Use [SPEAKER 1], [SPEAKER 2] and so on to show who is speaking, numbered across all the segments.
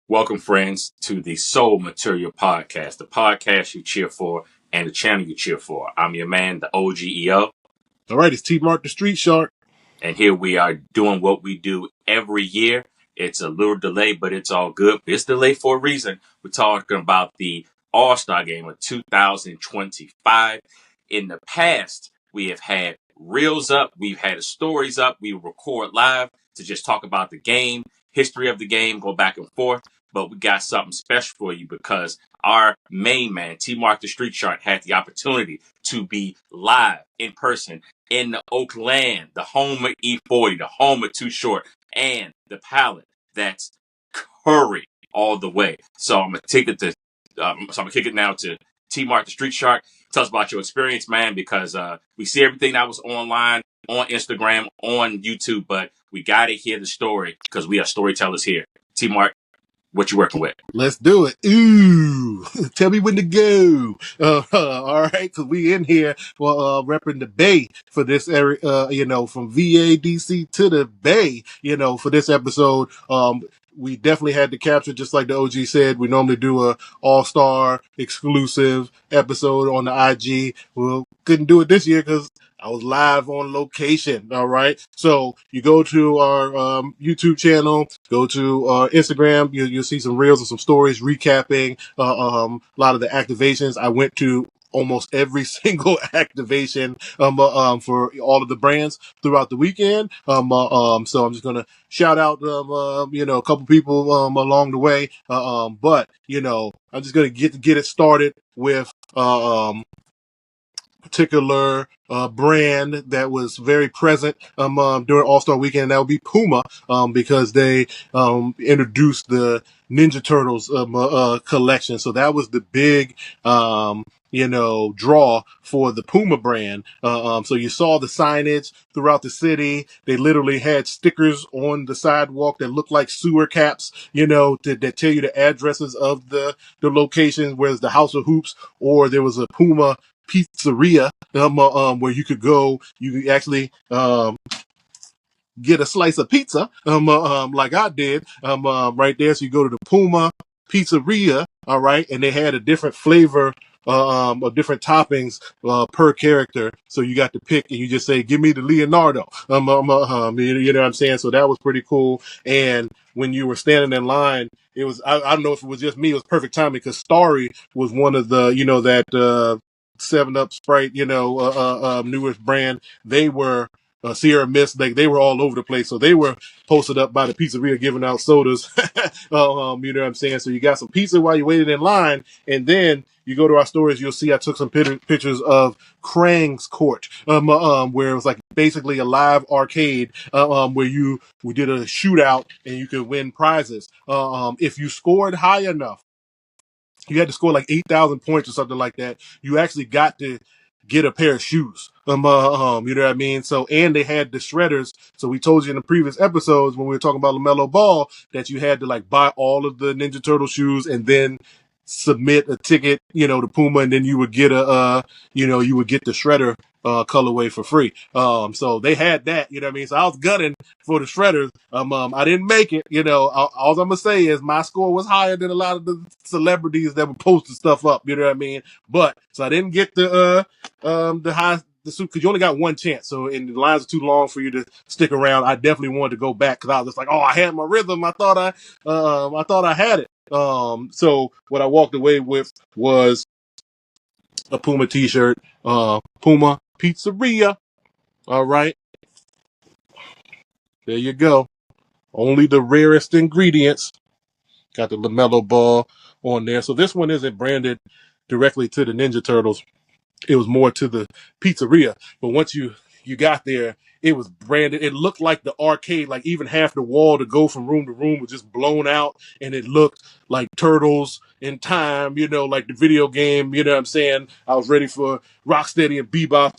[SPEAKER 1] Welcome, friends, to the Soul Material Podcast, the podcast you cheer for and the channel you cheer for. I'm your man, the OGEO,
[SPEAKER 2] All right, it's T Mark the Street Shark.
[SPEAKER 1] and here we are doing what we do every year. It's a little delayed, but it's all good. It's delayed for a reason. We're talking about the All-Star Game of 2025. In the past, we have had reels up, we've had stories up, we record live to just talk about the game, history of the game, go back and forth. But we got something special for you because our main man, T Mark the Street Shark, had the opportunity to be live in person in the Oakland, the home of E40, the home of Too Short, and the palette that's Curry all the way. So I'm gonna kick it now to T Mark the Street Shark. Tell us about your experience, man, because we see everything that was online, on Instagram, on YouTube, but we gotta hear the story because we are storytellers here. T Mark, what you working with?
[SPEAKER 2] Let's do it. Ooh, tell me when to go. All right, because we in here for repping the Bay for this area. From VADC to the Bay. For this episode. We definitely had to capture, just like the OG said. We normally do a all-star exclusive episode on the IG. Well, couldn't do it this year because I was live on location. All right. So you go to our YouTube channel, go to our Instagram. You'll see some reels and some stories recapping a lot of the activations. I went to almost every single activation for all of the brands throughout the weekend. So I'm just gonna shout out a couple people along the way. I'm just gonna get it started with particular brand that was very present during All-Star Weekend, and that would be Puma, because they introduced the Ninja Turtles collection. So that was the big draw for the Puma brand. So you saw the signage throughout the city. They literally had stickers on the sidewalk that looked like sewer caps, that tell you the addresses of the locations, whereas the House of Hoops, or there was a Puma pizzeria where you could go. You could actually get a slice of pizza like I did right there. So you go to the Puma pizzeria, all right, and they had a different flavor of different toppings per character. So you got to pick, and you just say, "Give me the Leonardo." You know what I'm saying? So that was pretty cool. And when you were standing in line, it was I don't know if it was just me. It was perfect timing because Starry was one of the that 7 Up Sprite, newest brand. They were Sierra Mist, they were all over the place. So they were posted up by the pizzeria giving out sodas. You know what I'm saying? So you got some pizza while you waited in line, and then you go to our stores, you'll see I took some pictures of Krang's Court, where it was like basically a live arcade, where we did a shootout and you could win prizes. If you scored high enough, you had to score like 8,000 points or something like that. You actually got to get a pair of shoes. You know what I mean? So, and they had the shredders. So we told you in the previous episodes when we were talking about LaMelo Ball that you had to like buy all of the Ninja Turtle shoes and then submit a ticket, to Puma, and then you would get you would get the shredder colorway for free. So they had that, you know what I mean? So I was gunning for the shredders. I didn't make it, all I'm gonna say is my score was higher than a lot of the celebrities that were posting stuff up, you know what I mean? But so I didn't get the high the suit because you only got one chance. So and the lines are too long for you to stick around. I definitely wanted to go back because I was just like, oh, I had my rhythm. I thought I had it. So what I walked away with was a Puma t-shirt, Puma Pizzeria. All right. There you go. Only the rarest ingredients. Got the LaMelo Ball on there. So this one isn't branded directly to the Ninja Turtles. It was more to the pizzeria. But once you got there, it was branded. It looked like the arcade, like even half the wall to go from room to room was just blown out, and it looked like Turtles in Time, like the video game. You know what I'm saying? I was ready for Rocksteady and Bebop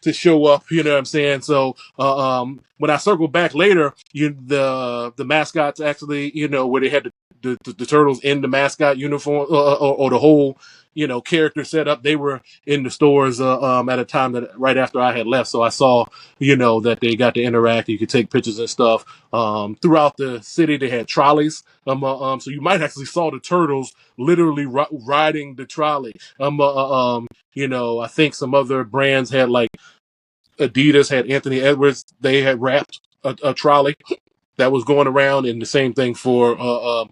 [SPEAKER 2] to show up. You know what I'm saying? So when I circled back later, the mascots actually, where they had the turtles in the mascot uniform or the whole character set up. They were in the stores at a time that right after I had left, so I saw that they got to interact. You could take pictures and stuff. Throughout the city, they had trolleys. So you might actually saw the turtles literally riding the trolley. I think some other brands had like Adidas had Anthony Edwards. They had wrapped a trolley that was going around, and the same thing for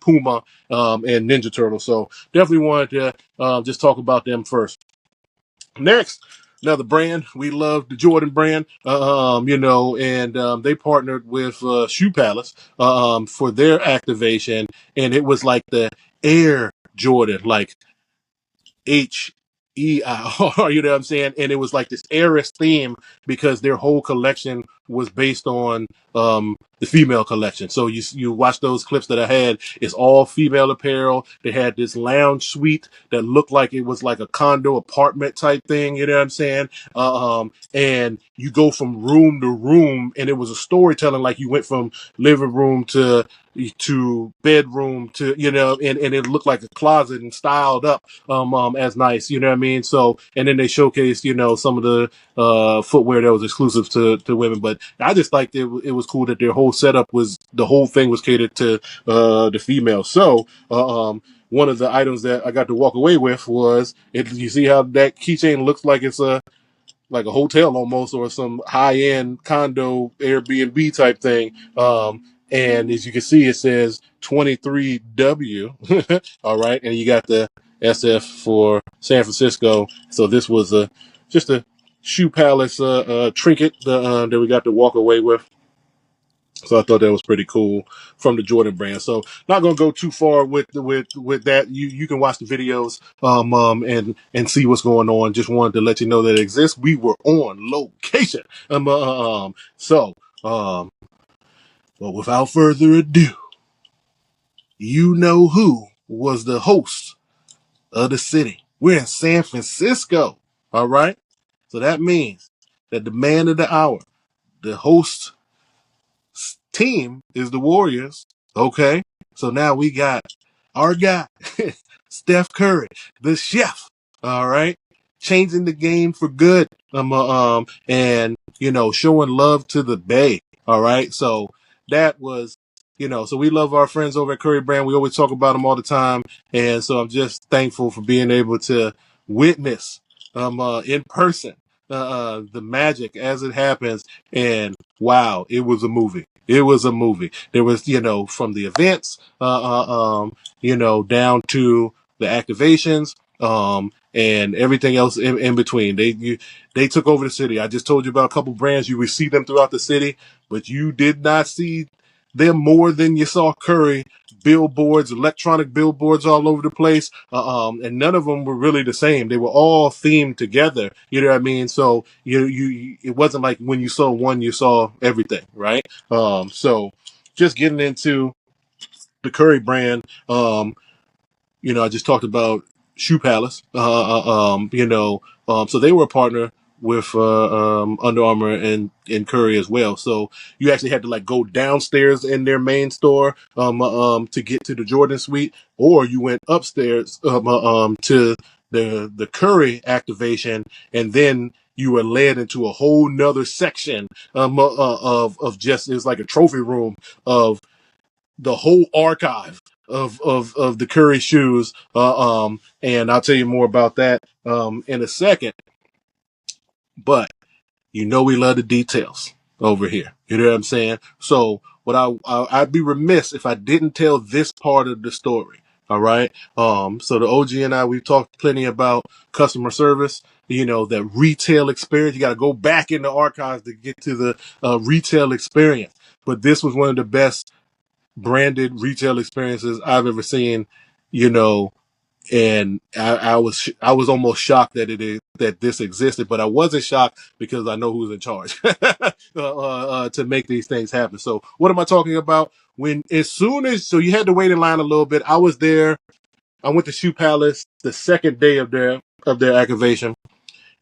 [SPEAKER 2] Puma and Ninja Turtle. So definitely wanted to just talk about them first. Next, another brand we love, the Jordan brand. And they partnered with Shoe Palace for their activation, and it was like the Air Jordan, like HEIR, you know what I'm saying? And it was like this heiress theme because their whole collection was based on the female collection. So you watch those clips that I had, it's all female apparel. They had this lounge suite that looked like it was like a condo apartment type thing, you know what I'm saying? And you go from room to room, and it was a storytelling, like you went from living room to bedroom to and it looked like a closet and styled up as nice, you know what I mean? So, and then they showcased some of the footwear that was exclusive to women. But I just liked it was cool that their whole setup was, the whole thing was catered to the female. So one of the items that I got to walk away with was you see how that keychain looks like it's a hotel almost, or some high end condo Airbnb type thing. And as you can see, it says 23W. All right. And you got the SF for San Francisco. So this was just a Shoe Palace trinket that we got to walk away with. So I thought that was pretty cool from the Jordan brand. So not gonna go too far with that. You can watch the videos and see what's going on. Just wanted to let you know that it exists. We were on location. So well, without further ado, you know who was the host of the city. We're in San Francisco. All right. So that means that the man of the hour, the host team is the Warriors. Okay. So now we got our guy, Steph Curry, the chef. All right. Changing the game for good. And showing love to the Bay. All right. So that was, so we love our friends over at Curry Brand. We always talk about them all the time. And so I'm just thankful for being able to witness in person the magic as it happens. And wow, it was a movie. It was a movie. There was, from the events, down to the activations, and everything else in between. They took over the city. I just told you about a couple brands. You would see them throughout the city, but you did not see them more than you saw Curry. Billboards, electronic billboards all over the place, and none of them were really the same. They were all themed together. You know what I mean? So it wasn't like when you saw one, you saw everything, right? So just getting into the Curry brand. I just talked about Shoe Palace. So they were a partner with Under Armour and Curry as well. So you actually had to like go downstairs in their main store to get to the Jordan suite, or you went upstairs to the Curry activation, and then you were led into a whole nother section of just, it's like a trophy room of the whole archive of the Curry shoes. And I'll tell you more about that in a second. But we love the details over here. You know what I'm saying? So what I'd be remiss if I didn't tell this part of the story. All right. So the OG and I, we've talked plenty about customer service, that retail experience. You got to go back in the archives to get to the retail experience. But this was one of the best branded retail experiences I've ever seen, and I was almost shocked that this existed, but I wasn't shocked because I know who's in charge to make these things happen. So what am I talking about? So you had to wait in line a little bit. I was there. I went to Shoe Palace the second day of their activation,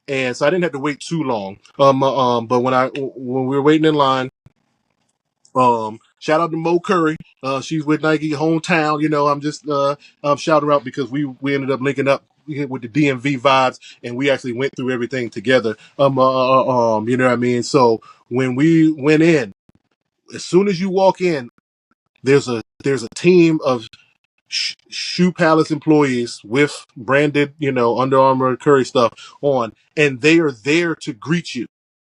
[SPEAKER 2] and so I didn't have to wait too long. But when we were waiting in line, shout out to Mo Curry. She's with Nike hometown. I'm just I'm shouting her out because we ended up linking up with the DMV vibes, and we actually went through everything together. You know what I mean? So when we went in, as soon as you walk in, there's a team of Shoe Palace employees with branded, Under Armour Curry stuff on, and they are there to greet you.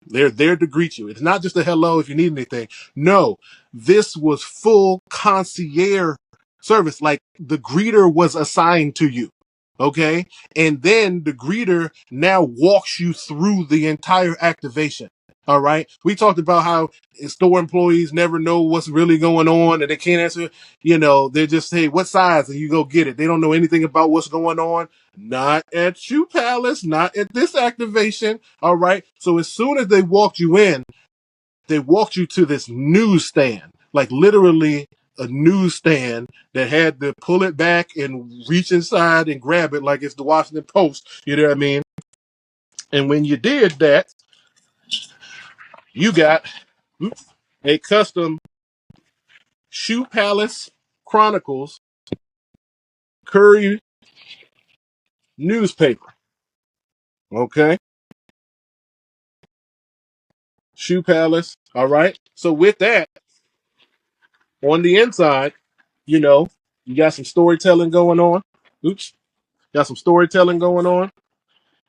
[SPEAKER 2] They're there to greet you. It's not just a hello if you need anything. No, this was full concierge service. Like the greeter was assigned to you. Okay. And then the greeter now walks you through the entire activation. All right. We talked about how store employees never know what's really going on and they can't answer. They just say, what size? And you go get it. They don't know anything about what's going on. Not at Shoe Palace, not at this activation. All right. So as soon as they walked you in, they walked you to this newsstand, like literally a newsstand that had to pull it back and reach inside and grab it like it's the Washington Post. You know what I mean? And when you did that, you got a custom Shoe Palace Chronicles Curry newspaper. Okay. Shoe Palace. All right. So with that, on the inside, you got some storytelling going on. Oops. Got some storytelling going on.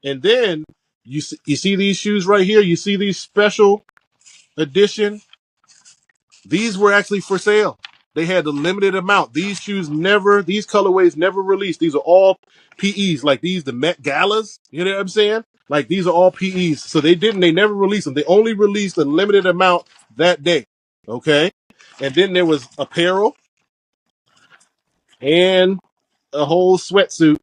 [SPEAKER 2] And then you see these shoes right here. You see these special edition. These were actually for sale. They had the limited amount. These colorways never released. These are all PEs, like these, the Met Galas. You know what I'm saying? Like these are all PEs. So they never released them. They only released a limited amount that day. Okay. And then there was apparel and a whole sweatsuit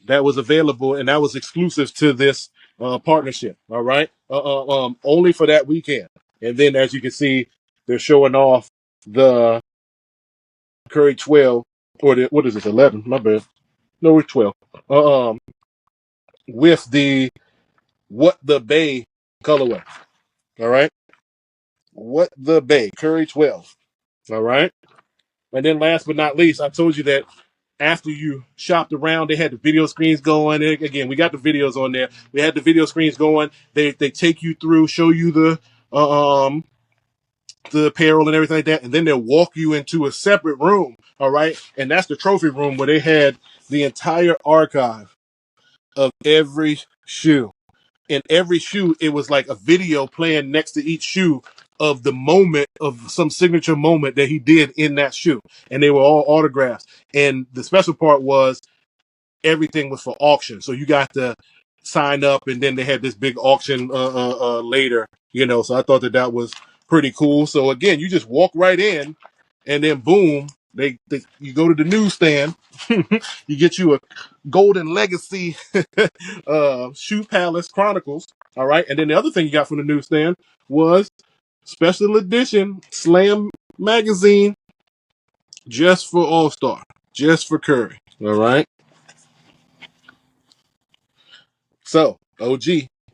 [SPEAKER 2] that was available, and that was exclusive to this partnership. All right, only for that weekend. And then, as you can see, they're showing off the Curry 12, or what is it, 11? My bad. No, it's 12. With the What the Bay colorway. All right, What the Bay Curry 12. All right, and then last but not least, I told you that after you shopped around, they had the video screens going. And again, we got the videos on there. We had the video screens going. They take you through, show you the apparel and everything like that, and then they'll walk you into a separate room. All right, and that's the trophy room where they had the entire archive of every shoe. In every shoe, it was like a video playing next to each shoe of the moment of some signature moment that he did in that shoe, and they were all autographs. And the special part was everything was for auction. So you got to sign up, and then they had this big auction later. So I thought that was pretty cool. So again, you just walk right in, and then boom, you go to the newsstand, you get you a Golden Legacy Shoe Palace Chronicles. All right, and then the other thing you got from the newsstand was special edition Slam magazine, just for All Star, just for Curry. All right. So, OG,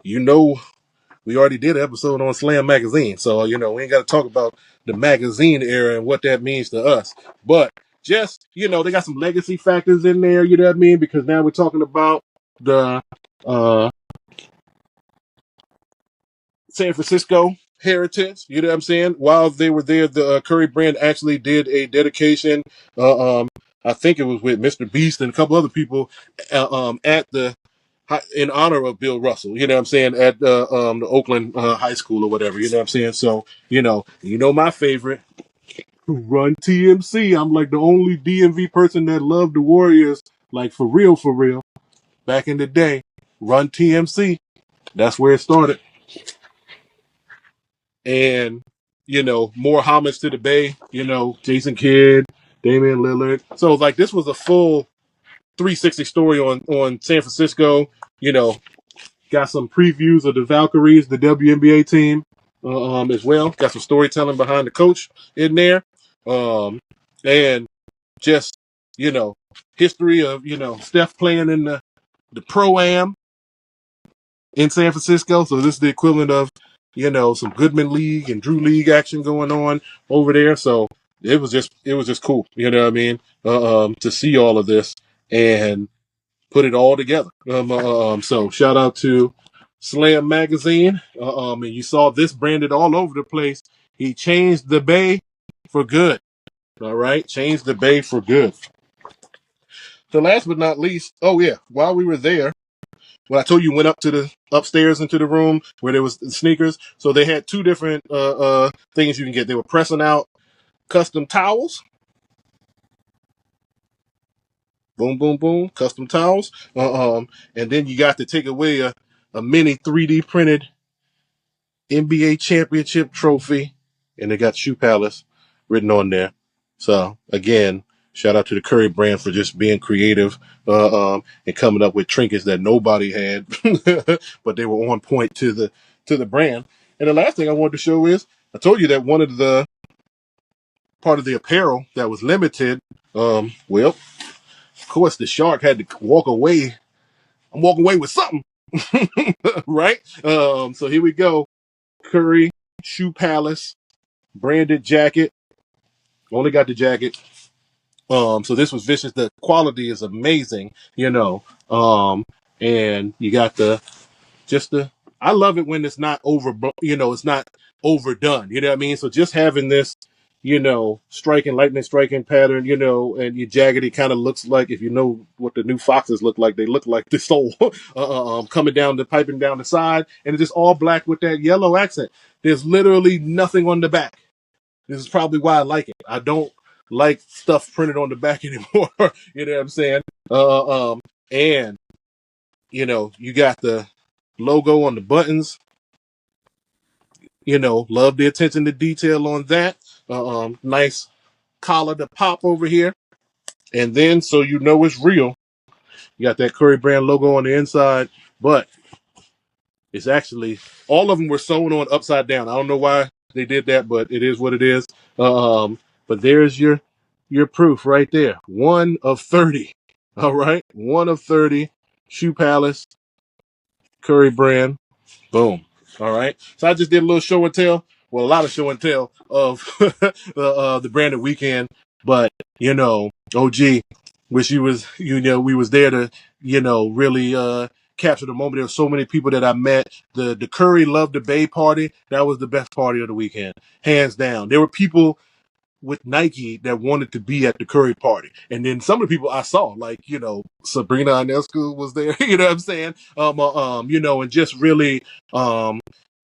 [SPEAKER 2] we already did an episode on Slam Magazine. So, we ain't got to talk about the magazine era and what that means to us. But just, they got some legacy factors in there, you know what I mean? Because now we're talking about the San Francisco heritage, you know what I'm saying? While they were there, the Curry brand actually did a dedication. I think it was with Mr. Beast and a couple other people at the in honor of Bill Russell, you know what I'm saying, at the Oakland High School or whatever, you know what I'm saying? So, my favorite, Run TMC. I'm like the only DMV person that loved the Warriors, like for real, back in the day. Run TMC. That's where it started. And, more homage to the Bay, Jason Kidd, Damian Lillard. So, like, this was a full 360 story on San Francisco, got some previews of the Valkyries, the WNBA team, as well. Got some storytelling behind the coach in there, and just history of Steph playing in the pro-am in San Francisco. So this is the equivalent of some Goodman League and Drew League action going on over there. So it was just cool. You know what I mean? To see all of this, and put it all together. So shout out to Slam Magazine. And you saw this branded all over the place. He changed the bay for good. All right, changed the bay for good. So last but not least, oh yeah, while we were there, well, I told you went up to the upstairs into the room where there was the sneakers. So they had two different things you can get. They were pressing out custom towels. Boom, boom, boom, custom towels. And then you got to take away a mini 3D printed NBA championship trophy, and they got Shoe Palace written on there. So again, shout out to the Curry brand for just being creative and coming up with trinkets that nobody had, but they were on point to the brand. And the last thing I wanted to show is I told you that one of the part of the apparel that was limited. Well, of course, the shark had to walk away. I'm walking away with something, right? So here we go. Curry Shoe Palace branded jacket. Only got the jacket. So this was vicious. The quality is amazing, you know. And you got just the. I love it when it's not it's not overdone. You know what I mean? So just having this, lightning striking pattern, and your jaggedy kind of looks like, if you know what the new Foxes look like, they look like the soul coming down piping down the side, and it's just all black with that yellow accent. There's literally nothing on the back. This is probably why I like it. I don't like stuff printed on the back anymore. You know what I'm saying? And you got the logo on the buttons. Love the attention to detail on that. Nice collar to pop over here. And then, so it's real, you got that Curry brand logo on the inside, but it's actually, all of them were sewn on upside down. I don't know why they did that, but it is what it is. But there's your proof right there. 1 of 30. All right. 1 of 30. Shoe Palace, Curry brand. Boom. All right. So I just did a little show and tell. Well, a lot of show and tell of the branded weekend. But, OG, wish we was there to, really capture the moment. There were so many people that I met. The Curry Love the Bay party. That was the best party of the weekend. Hands down. There were people with Nike that wanted to be at the Curry party. And then some of the people I saw, like, Sabrina Ionescu was there, you know what I'm saying? And just really,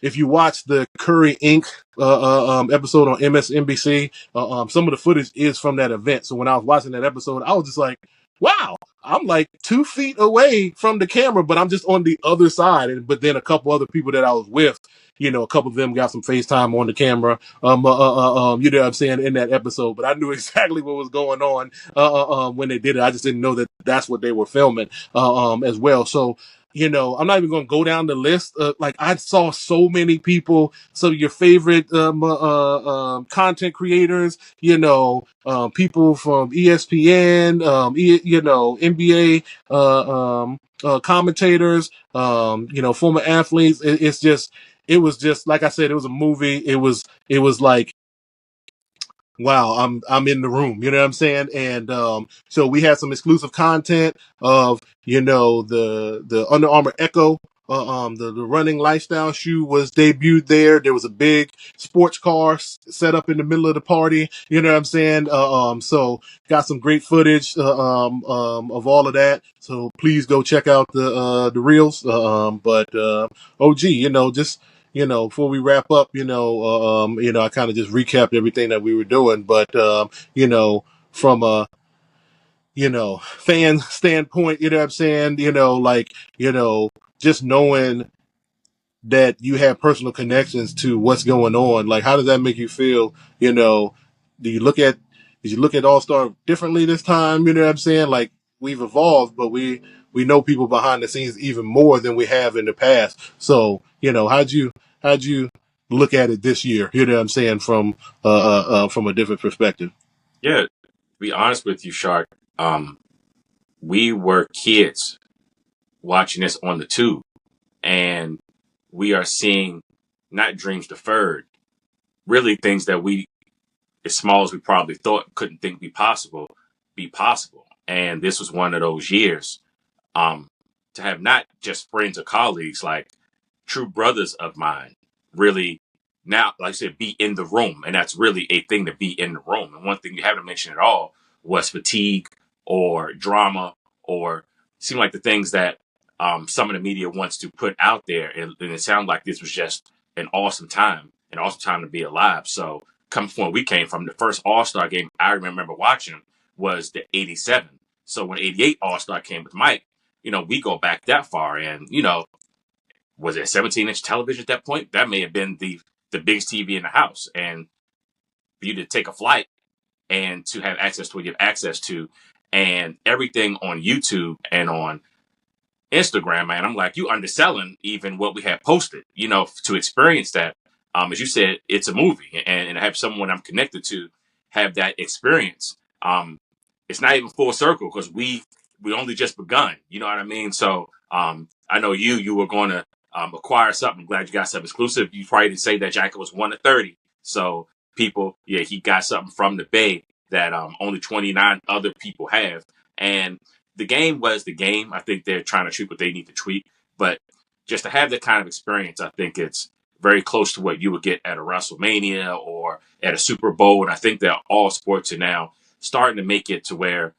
[SPEAKER 2] if you watch the Curry Inc. Episode on MSNBC, some of the footage is from that event. So when I was watching that episode, I was just like, wow, I'm like 2 feet away from the camera, but I'm just on the other side. But then a couple other people that I was with, a couple of them got some FaceTime on the camera, you know what I'm saying, in that episode. But I knew exactly what was going on when they did it. I just didn't know that that's what they were filming as well. So, I'm not even going to go down the list. Like, I saw so many people, so your favorite content creators, people from ESPN, NBA commentators, former athletes. It was just like I said, it was a movie. It was like, wow, I'm in the room, you know what I'm saying? And so we had some exclusive content of, the Under Armour Echo. The running lifestyle shoe was debuted there. There was a big sports car set up in the middle of the party. You know what I'm saying? So got some great footage of all of that. So please go check out the reels. But OG, just before we wrap up, I kind of just recapped everything that we were doing, but from a fan standpoint, you know what I'm saying, just knowing that you have personal connections to what's going on, like, how does that make you feel? Do you look at did you look at All Star differently this time? You know what I'm saying? Like, we've evolved, but we know people behind the scenes even more than we have in the past. So, how'd you look at it this year? You know what I'm saying, from a different perspective.
[SPEAKER 1] Yeah, to be honest with you, Shark, we were kids watching this on the tube, and we are seeing not dreams deferred, really things that we, as small as we probably thought, couldn't think be possible. And this was one of those years. um, to have not just friends or colleagues, like true brothers of mine, really now, like I said, be in the room. And that's really a thing to be in the room. And one thing you haven't mentioned at all was fatigue or drama or seem like the things that some of the media wants to put out there. And it sounded like this was just an awesome time to be alive. So coming from where we came from, the first All-Star game I remember watching was the 87. So when 88 All-Star came with Mike, we go back that far, and was it a 17-inch television at that point? That may have been the biggest TV in the house, and for you to take a flight and to have access to what you have access to, and everything on YouTube and on Instagram, man, I'm like, you underselling even what we have posted, to experience that. As you said, it's a movie, and have someone I'm connected to have that experience. It's not even full circle because we only just begun. You know what I mean? So I know you were going to acquire something. I'm glad you got something exclusive. You probably didn't say that jacket was 1 to 30. So people, yeah, he got something from the Bay that only 29 other people have, and the game was the game. I think they're trying to tweak what they need to tweak, but just to have that kind of experience, I think it's very close to what you would get at a WrestleMania or at a Super Bowl. And I think that all sports are now starting to make it to where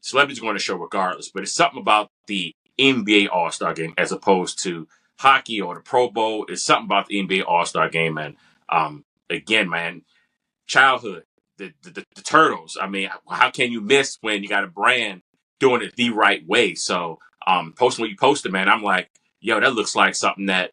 [SPEAKER 1] celebrities are going to show regardless. But it's something about the NBA All Star Game as opposed to hockey or the Pro Bowl. It's something about the NBA All Star Game, and again, man, childhood, the turtles. I mean, how can you miss when you got a brand doing it the right way? So, posting what you posted, man, I'm like, yo, that looks like something that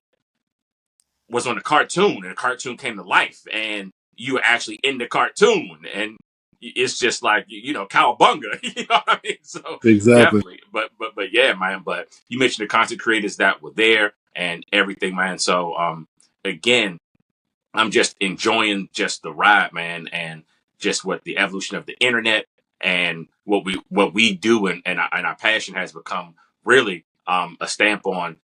[SPEAKER 1] was on a cartoon, and the cartoon came to life, and you were actually in the cartoon, and it's just like cowabunga. You know what I mean? So
[SPEAKER 2] Exactly.
[SPEAKER 1] definitely, but yeah, man. But you mentioned the content creators that were there and everything, man. So again, I'm just enjoying just the ride, man, and just what the evolution of the internet and what we do, and our passion has become really a stamp on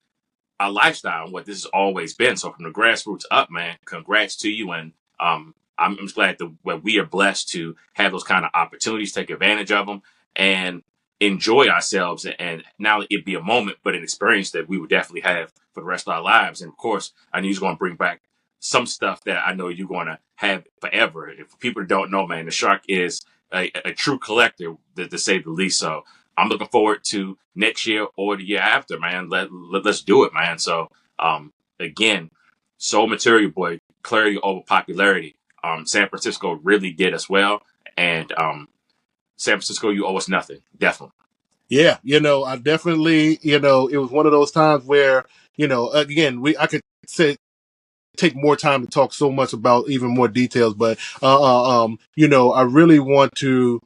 [SPEAKER 1] our lifestyle and what this has always been. So from the grassroots up, man, congrats to you. And I'm just glad that we are blessed to have those kind of opportunities, take advantage of them, and enjoy ourselves. And not only it be a moment, but an experience that we would definitely have for the rest of our lives. And of course, I know you're going to bring back some stuff that I know you're going to have forever. If people don't know, man, the Shark is a true collector, to say the least. So I'm looking forward to next year or the year after, man. Let's do it, man. So, again, Soul Material Boy, clarity over popularity. San Francisco really did us well, and San Francisco, you owe us nothing, definitely.
[SPEAKER 2] Yeah, I definitely, it was one of those times where, again, I could say take more time to talk so much about even more details, but I really want to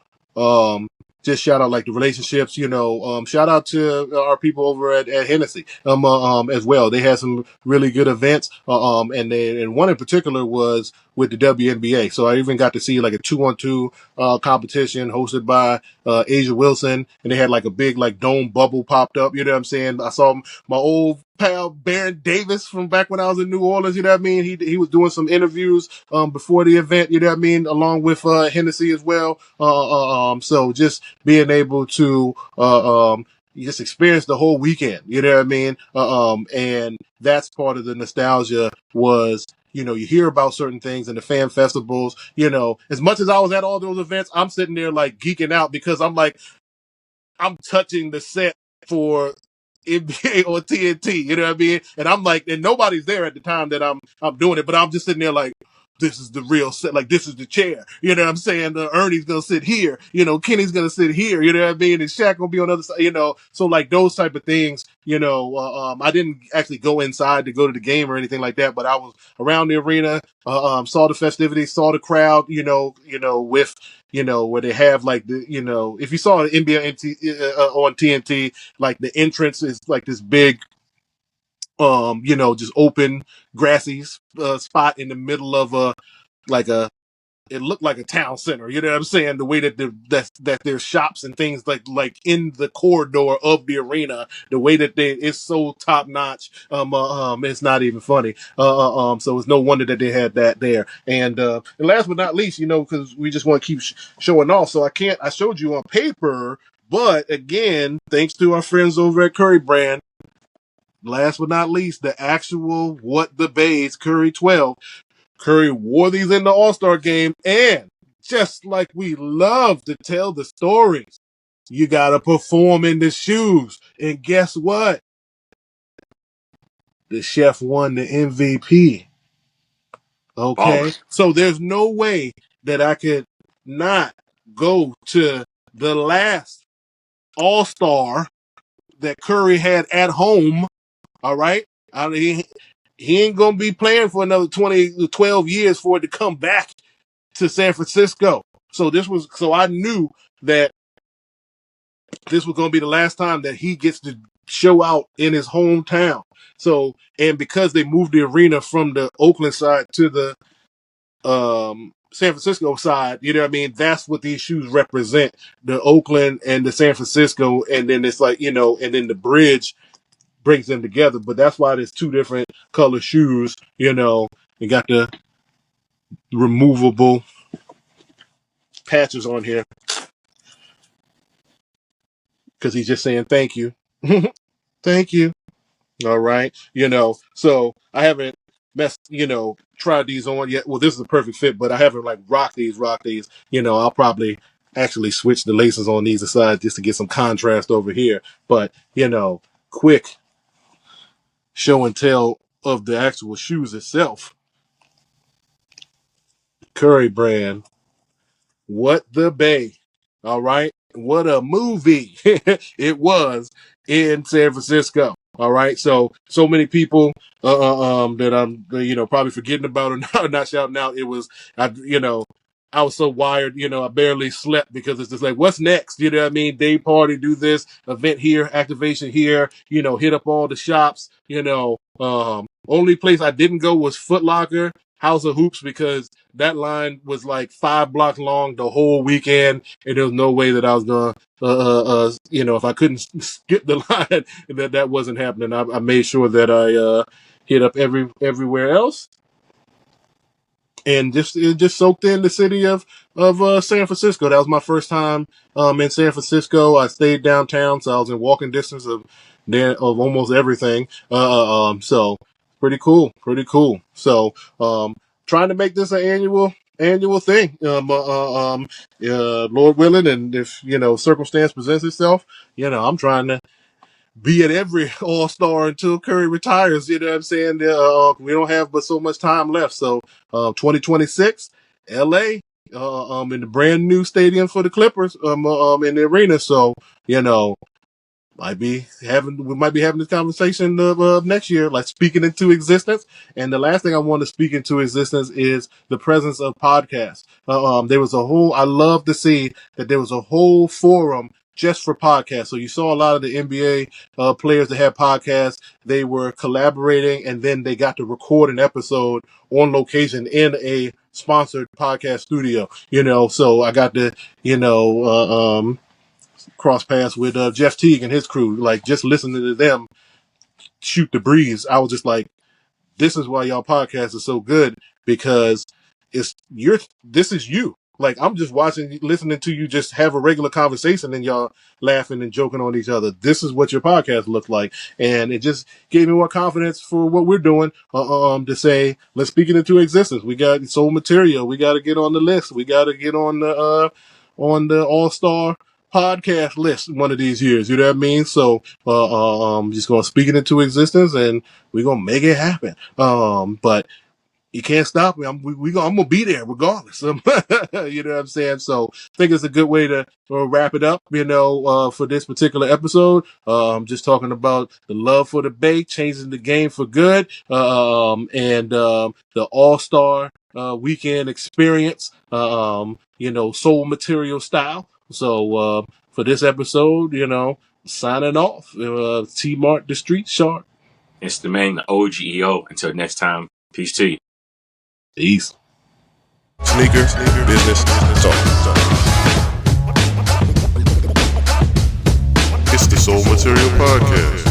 [SPEAKER 2] just shout out like the relationships, shout out to our people over at Hennessy as well. They had some really good events, and one in particular was with the WNBA. So I even got to see like a 2-on-2 competition hosted by Asia Wilson, and they had like a big like dome bubble popped up. You know what I'm saying? I saw my old pal Baron Davis from back when I was in New Orleans. You know what I mean? He was doing some interviews before the event. You know what I mean? Along with Hennessy as well. So just being able to you just experience the whole weekend. You know what I mean? And that's part of the nostalgia was. You hear about certain things in the fan festivals. As much as I was at all those events, I'm sitting there like geeking out because I'm like, I'm touching the set for NBA or TNT, you know what I mean? And I'm like, and nobody's there at the time that I'm doing it, but I'm just sitting there like, this is the real set, like this is the chair. You know what I'm saying? Ernie's gonna sit here, Kenny's gonna sit here, you know what I mean? And Shaq gonna be on the other side, So like those type of things, I didn't actually go inside to go to the game or anything like that, but I was around the arena, saw the festivities, saw the crowd, with where they have like if you saw the NBA on TNT, like the entrance is like this big, just open grassy spot in the middle of like a it looked like a town center. You know what I'm saying? The way that that there's shops and things like in the corridor of the arena, the way that it's so top notch. It's not even funny. So it's no wonder that they had that there. And last but not least, because we just want to keep showing off. So I showed you on paper But again, thanks to our friends over at Curry Brand, last but not least, the actual What the Bays Curry 12. Curry wore these in the All-Star game, and just like we love to tell the stories, you gotta perform in the shoes. And guess what? The chef won the MVP. Okay?
[SPEAKER 1] Ballers.
[SPEAKER 2] So there's no way that I could not go to the last All-Star that Curry had at home. All right? I mean, he ain't gonna be playing for another 12 years for it to come back to San Francisco. So I knew that this was gonna be the last time that he gets to show out in his hometown. So, and because they moved the arena from the Oakland side to the San Francisco side, you know what I mean? That's what these shoes represent, the Oakland and the San Francisco. And then it's like, and then the bridge brings them together. But that's why there's two different color shoes, You got the removable patches on here because he's just saying thank you. Thank you. All right. So I haven't tried these on yet. Well, this is a perfect fit, but I haven't like rock these. I'll probably actually switch the laces on these aside just to get some contrast over here. But, quick show and tell of the actual shoes itself. Curry Brand. What the Bay. All right. What a movie it was in San Francisco. All right. So many people that I'm, probably forgetting about or not shouting out. It was, I was so wired, I barely slept because it's just like, what's next? You know what I mean? Day party, do this, event here, activation here, hit up all the shops, only place I didn't go was Foot Locker, House of Hoops, because that line was like 5 blocks long the whole weekend, and there was no way that I was gonna, if I couldn't skip the line, that wasn't happening. I made sure that I hit up everywhere else, and just soaked in the city of San Francisco. That was my first time in San Francisco. I stayed downtown, so I was in walking distance of almost everything. So pretty cool. So trying to make this an annual thing. Lord willing, and if circumstance presents itself, I'm trying to be at every All-Star until Curry retires. You know what I'm saying? We don't have but so much time left. So 2026, LA, in the brand new stadium for the Clippers, in the arena. So, we might be having this conversation of next year, like speaking into existence. And the last thing I want to speak into existence is the presence of podcasts. I love to see that there was a whole forum just for podcasts. So you saw a lot of the NBA players that had podcasts. They were collaborating, and then they got to record an episode on location in a sponsored podcast studio. So I got to, cross paths with Jeff Teague and his crew. Like, just listening to them shoot the breeze, I was just like, this is why y'all podcasts are so good, because this is you. Like, I'm just listening to you just have a regular conversation, and y'all laughing and joking on each other. This is what your podcast looks like. And it just gave me more confidence for what we're doing, to say, let's speak it into existence. We got soul material. We got to get on the list. We got to get on the All-Star podcast list one of these years. You know what I mean? So, just going to speak it into existence, and we're going to make it happen. But you can't stop me. I'm gonna be there regardless. You know what I'm saying? So I think it's a good way to wrap it up. For this particular episode, I'm just talking about the love for the Bay, changing the game for good, and the All-Star weekend experience. Soul material style. So for this episode, signing off. T Mart, the Street Shark.
[SPEAKER 1] It's the man, the OGEO. Until next time, peace to you.
[SPEAKER 2] Peace.
[SPEAKER 3] Sneaker business talk. It's the Soul Material Podcast.